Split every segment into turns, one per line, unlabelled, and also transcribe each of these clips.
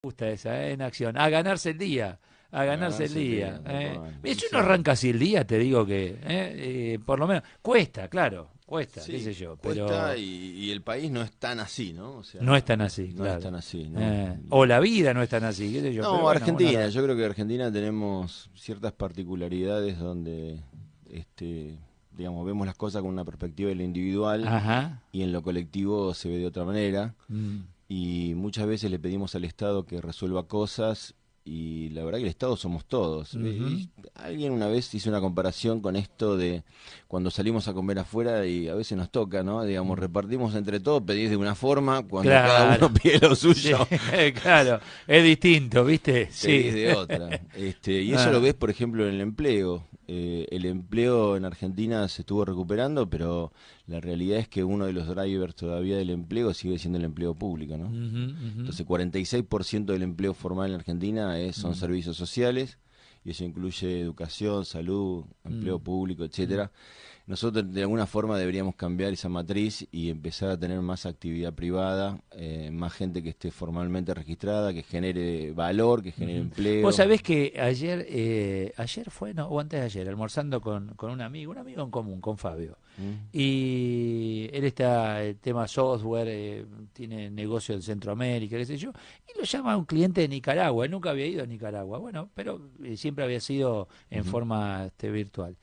Gusta esa, en acción. A ganarse el día. A ganarse el
Ganarse el
día.
día, tal cual.
Mira,
Y
si uno
sí.
arranca así el día, te digo que, por lo menos, cuesta, claro, cuesta, qué sé
Sí,
yo,
cuesta
pero
y el país no es tan así, ¿no? O
no es
sea,
tan así,
no es
claro.
tan así, ¿no?
O la vida no es tan así, qué sé yo, pero
No,
bueno, uno
Argentina,
arranca.
yo creo que Argentina tenemos ciertas particularidades donde, digamos, vemos las cosas con una perspectiva de lo individual
Ajá.
y en lo colectivo se ve de otra manera.
Mm.
Y muchas veces le pedimos al Estado que resuelva cosas y la verdad que el Estado somos todos.
Ujú.
Alguien una vez hizo una comparación con esto de cuando salimos a comer afuera y a veces nos toca, ¿no? Digamos,
Mm.
repartimos entre todos, pedís de una forma, cuando cada
Claro,
uno pide lo
sí,
suyo,
claro, es distinto, ¿viste?
pedís
Sí.
de otra. Y eso lo
Ah.
ves, por ejemplo, en el empleo. El empleo en Argentina se estuvo recuperando, pero la realidad es que uno de los drivers todavía del empleo sigue siendo el empleo público, ¿no?
Ujú, ujú.
Entonces, 46% del empleo formal en Argentina son
Mm,
servicios sociales, y eso incluye educación, salud, empleo
mm,
público,
mm.
etcétera. Nosotros de alguna forma deberíamos cambiar esa matriz y empezar a tener más actividad privada, más gente que esté formalmente registrada, que genere valor, que genere
Ujú. Vos
empleo.
sabés que ayer fue, no, o antes de ayer, almorzando con un amigo en común, con Fabio.
¿Mm?
Y él está, el tema software, tiene negocio en Centroamérica, qué sé yo, y lo llama un cliente de Nicaragua. Él nunca había ido a Nicaragua, bueno, pero siempre había sido en
Ujú.
forma virtual.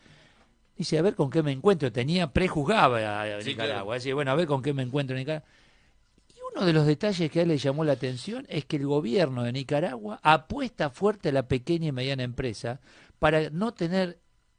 Dice, a ver con qué me encuentro. Tenía, prejuzgaba a
Sí, claro.
Nicaragua. Decía, bueno, a ver con qué me encuentro en Nicaragua. Y uno de los detalles que a él le llamó la atención es que el gobierno de Nicaragua apuesta fuerte a la pequeña y mediana empresa para no tener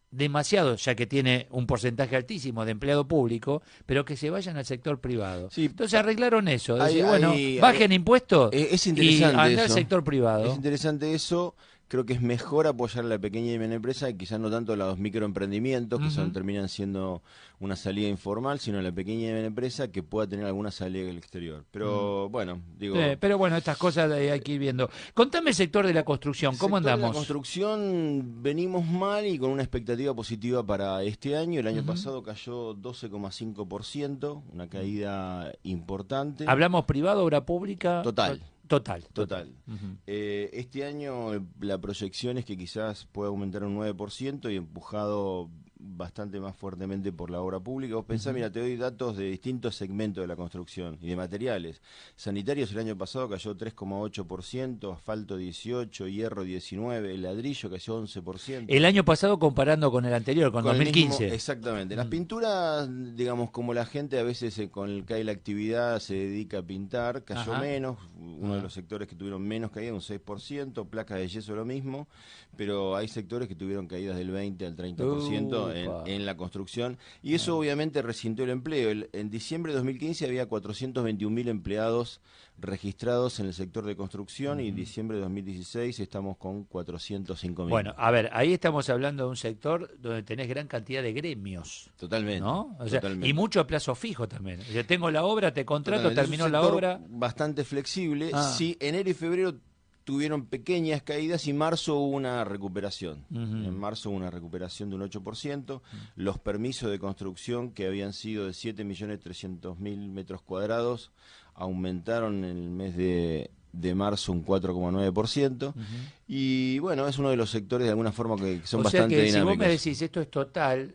demasiado, ya que tiene un porcentaje altísimo de empleado público, pero que se vayan al sector privado.
Sí,
Entonces arreglaron eso,
hay,
decir, bueno,
hay, hay-
bajen impuestos
es
y
interesante
anda al
eso.
sector
Es
privado.
interesante eso. Creo que es mejor apoyar a la pequeña y mediana empresa, y quizás no tanto a los microemprendimientos, que
Ujú.
terminan siendo una salida informal, sino a la pequeña y mediana empresa que pueda tener alguna salida al exterior.
Mm.
Pero bueno, digo,
Pero bueno, estas cosas hay que ir viendo. Contame el sector de la construcción,
el
¿cómo
sector de la
andamos?
construcción venimos mal y con una expectativa positiva para este año. El año
Ujú.
pasado cayó 12,5%, una
Mm.
caída importante.
¿Hablamos privado, obra pública?
Total,
Total, total.
total.
Ujú.
Este año la proyección es que quizás pueda aumentar un 9% y empujado bastante más fuertemente por la obra pública. Vos pensás,
Ujú.
mira, te doy datos de distintos segmentos de la construcción y de materiales. Sanitarios el año pasado cayó 3,8%, asfalto 18%, hierro 19%, el ladrillo cayó 11%.
El año pasado comparando con el anterior, con
Con el mismo,
2015.
exactamente. Las
Mm.
pinturas, digamos, como la gente a veces con el cae la actividad se dedica a pintar, cayó
Ajá.
menos. Uno de
Ah.
los sectores que tuvieron menos caída, un 6%, placas de yeso lo mismo, pero hay sectores que tuvieron caídas del 20 al 30%
Upa.
en la construcción, y eso
Ah.
obviamente resintió el empleo. En diciembre de 2015 había 421.000 empleados registrados en el sector de construcción, y en
Ujú.
diciembre de 2016 estamos con 405.000.
Bueno, a ver, ahí estamos hablando de un sector donde tenés gran cantidad de gremios,
Totalmente,
¿no? O sea, y
totalmente.
mucho a plazo fijo también. O sea, tengo la obra, te contrato,
Totalmente, es un
terminó la
sector
obra.
bastante flexible.
Ah.
Sí, enero y febrero tuvieron pequeñas caídas y marzo hubo una recuperación. En
Ujú.
marzo hubo una recuperación de un 8%. Los permisos de construcción, que habían sido de 7.300.000 metros cuadrados, aumentaron en el mes de marzo un 4,9%.
Ujú.
Y bueno, es uno de los sectores de alguna forma que son
O sea
bastante
que si vos me
dinámicos.
decís esto es total,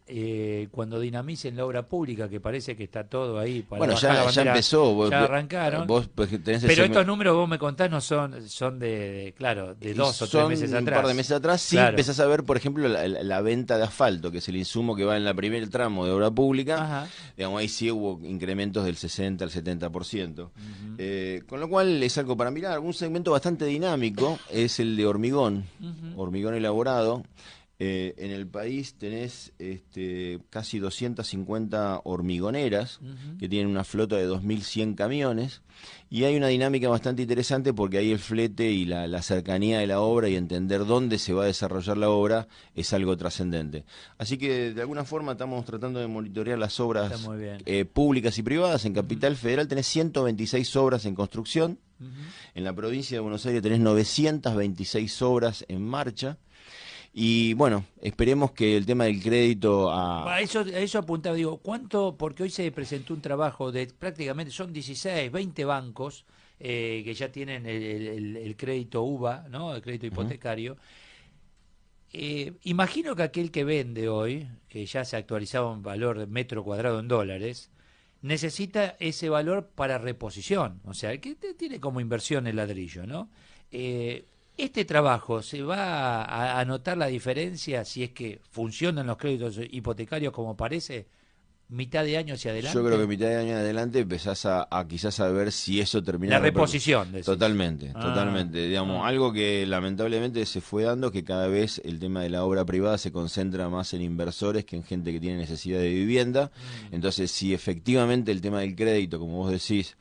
cuando dinamicen la obra pública, que parece que está todo ahí para
Bueno,
bajar la
ya
bandera,
empezó.
ya arrancaron,
Vos tenés el
pero estos
segmento.
números vos me contás no son claro, de
Y
2 o 3 meses
son un par de
atrás.
meses atrás, sí
Claro.
empezás a ver, por ejemplo, la venta de asfalto, que es el insumo que va en la primer tramo de obra pública.
Ajá.
Digamos, ahí sí hubo incrementos del 60 al 70%.
Ujú.
Con lo cual es algo para mirar. Un segmento bastante dinámico es el de hormigón,
Ujú.
hormigón elaborado. En el país tenés casi 250 hormigoneras
Ujú.
que tienen una flota de 2.100 camiones, y hay una dinámica bastante interesante porque ahí el flete y la cercanía de la obra y entender dónde se va a desarrollar la obra es algo trascendente. Así que de alguna forma estamos tratando de monitorear las
Está
obras
muy bien.
públicas y privadas. En
Ujú.
Capital Federal tenés 126 obras en construcción,
Ujú.
en la provincia de Buenos Aires tenés 926 obras en marcha. Y bueno, esperemos que el tema del crédito
A eso apuntaba, digo, ¿cuánto? Porque hoy se presentó un trabajo de prácticamente, son 16, 20 bancos que ya tienen el crédito UVA, ¿no? El crédito hipotecario. Imagino que aquel que vende hoy, que ya se actualizaba un valor de metro cuadrado en dólares, necesita ese valor para reposición, o sea, que tiene como inversión el ladrillo, ¿no? Este trabajo, ¿se va a notar la diferencia si es que funcionan los créditos hipotecarios como parece, mitad de año hacia adelante?
Yo creo que mitad de año en adelante empezás a quizás a ver si eso termina...
La reposición, decís.
Totalmente, totalmente. Digamos, algo que lamentablemente se fue dando, que cada vez el tema de la obra privada se concentra más en inversores que en gente que tiene necesidad de vivienda. Entonces, si efectivamente el tema del crédito, como vos decís,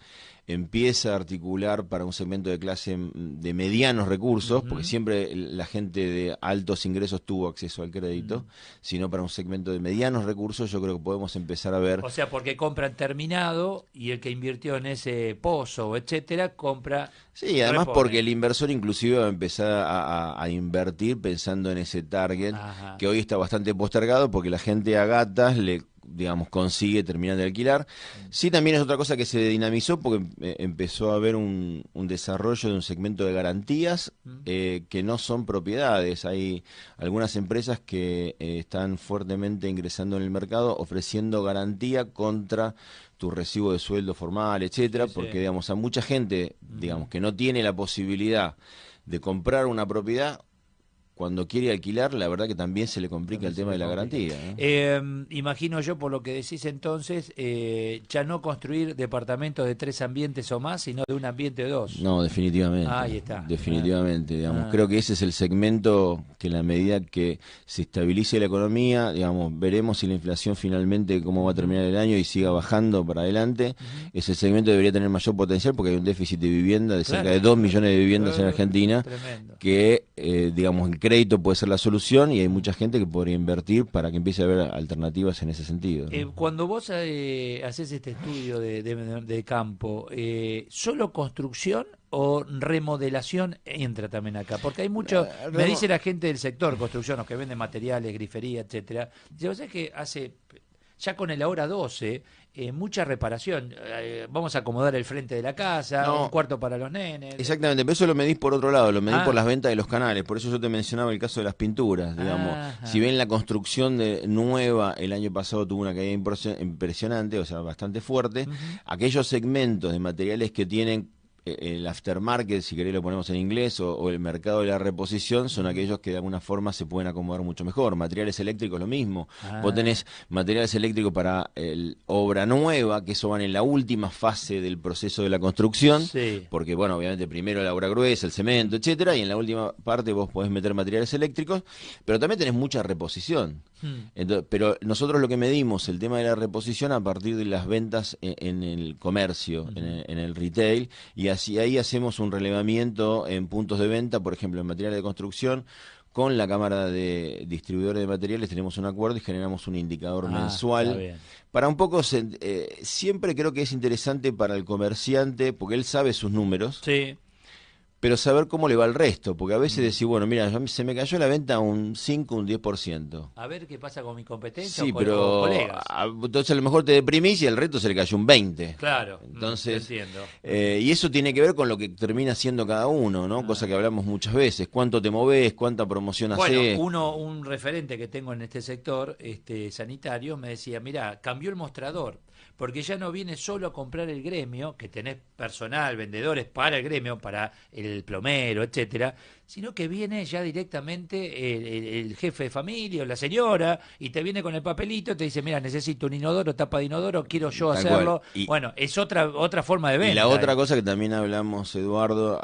empieza a articular para un segmento de clase de medianos recursos, porque siempre la gente de altos ingresos tuvo acceso al crédito, sino para un segmento de medianos recursos, yo creo que podemos empezar a ver...
O sea, porque compran terminado y el que invirtió en ese pozo, etcétera, compra...
Sí, además
repone.
porque el inversor inclusive va a empezar a invertir pensando en ese target, que hoy está bastante postergado porque la gente a gatas le, digamos, consigue terminar de alquilar. Sí, también es otra cosa que se dinamizó porque empezó a haber un desarrollo de un segmento de garantías que no son propiedades. Hay algunas empresas que están fuertemente ingresando en el mercado ofreciendo garantía contra tu recibo de sueldo formal, etcétera, porque digamos a mucha gente, digamos, que no tiene la posibilidad de comprar una propiedad, cuando quiere alquilar, la verdad que también se le complica el tema de la garantía, ¿no?
Imagino yo, por lo que decís entonces, ya no construir departamentos de 3 ambientes o más, sino de un ambiente o 2.
No, definitivamente.
Ahí está.
Definitivamente, digamos. Creo que ese es el segmento que en la medida que se estabilice la economía, digamos, veremos si la inflación finalmente cómo va a terminar el año y siga bajando para adelante. Ese segmento debería tener mayor potencial porque hay un déficit de vivienda de cerca de 2 millones de viviendas en Argentina.
Tremendo.
Que, digamos, el crédito puede ser la solución y hay mucha gente que podría invertir para que empiece a haber alternativas en ese sentido, ¿no?
Cuando vos haces este estudio de campo, ¿solo construcción o remodelación entra también acá? Porque hay mucho, me dice la gente del sector construcción, los que venden materiales, grifería, etcétera, dice, vos sabés que hace, ya con el ahora 12, mucha reparación, vamos a acomodar el frente de la casa, un cuarto para los nenes.
Exactamente, pero eso lo medís por otro lado, lo medís por las ventas de los canales, por eso yo te mencionaba el caso de las pinturas, digamos. Si bien la construcción nueva el año pasado tuvo una caída impresionante, o sea, bastante fuerte, aquellos segmentos de materiales que tienen el aftermarket, si querés lo ponemos en inglés, o el mercado de la reposición, son aquellos que de alguna forma se pueden acomodar mucho mejor. Materiales eléctricos lo mismo. Vos tenés materiales eléctricos para obra nueva, que eso van en la última fase del proceso de la construcción, porque bueno, obviamente primero la obra gruesa, el cemento, etcétera, y en la última parte vos podés meter materiales eléctricos, pero también tenés mucha reposición. Entonces, pero nosotros lo que medimos el tema de la reposición a partir de las ventas en el comercio, en el retail, y así ahí hacemos un relevamiento en puntos de venta, por ejemplo en materiales de construcción. Con la Cámara de Distribuidores de Materiales tenemos un acuerdo y generamos un indicador mensual para un poco, siempre creo que es interesante para el comerciante, porque él sabe sus números. Sí. Pero saber cómo le va el resto, porque a veces decís, bueno, mira, se me cayó la venta un 5, un 10%.
A ver qué pasa con mi competencia o con
pero
colegas.
Entonces a lo mejor te deprimís y el resto se le cayó un 20%.
Claro,
entonces,
entiendo.
Y eso tiene que ver con lo que termina siendo cada uno, ¿no? Cosa que hablamos muchas veces. ¿Cuánto te movés? ¿Cuánta promoción hacés?
Bueno, un referente que tengo en este sector sanitario me decía, mira, cambió el mostrador. Porque ya no viene solo a comprar el gremio, que tenés personal, vendedores para el gremio, para el plomero, etcétera, sino que viene ya directamente el jefe de familia o la señora y te viene con el papelito y te dice, mira, necesito un inodoro, tapa de inodoro, quiero yo hacerlo. Bueno, es otra forma de venta.
Y la otra cosa que también hablamos, Eduardo,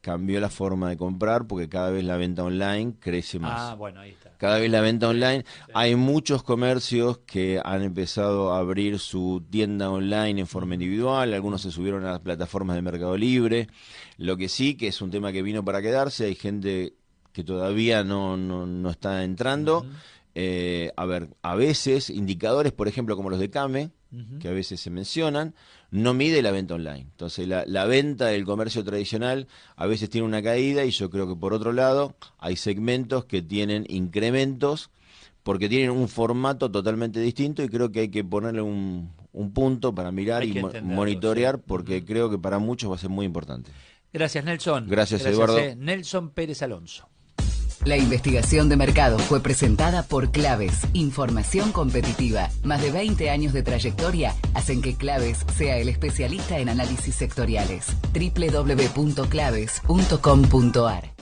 cambió la forma de comprar porque cada vez la venta online crece más.
Bueno, ahí está.
Cada vez la venta online, hay muchos comercios que han empezado a abrir su tienda online en forma individual, algunos se subieron a las plataformas de Mercado Libre, lo que sí que es un tema que vino para quedarse, hay gente que todavía no está entrando. A ver, a veces indicadores, por ejemplo, como los de CAME, que a veces se mencionan, no mide la venta online. Entonces la venta del comercio tradicional a veces tiene una caída y yo creo que por otro lado hay segmentos que tienen incrementos porque tienen un formato totalmente distinto y creo que hay que ponerle un un punto para mirar y monitorear, porque creo que para muchos va a ser muy importante.
Gracias, Nelson.
Gracias, Eduardo.
Nelson Pérez Alonso.
La investigación de mercado fue presentada por Claves, información competitiva. Más de 20 años de trayectoria hacen que Claves sea el especialista en análisis sectoriales. www.claves.com.ar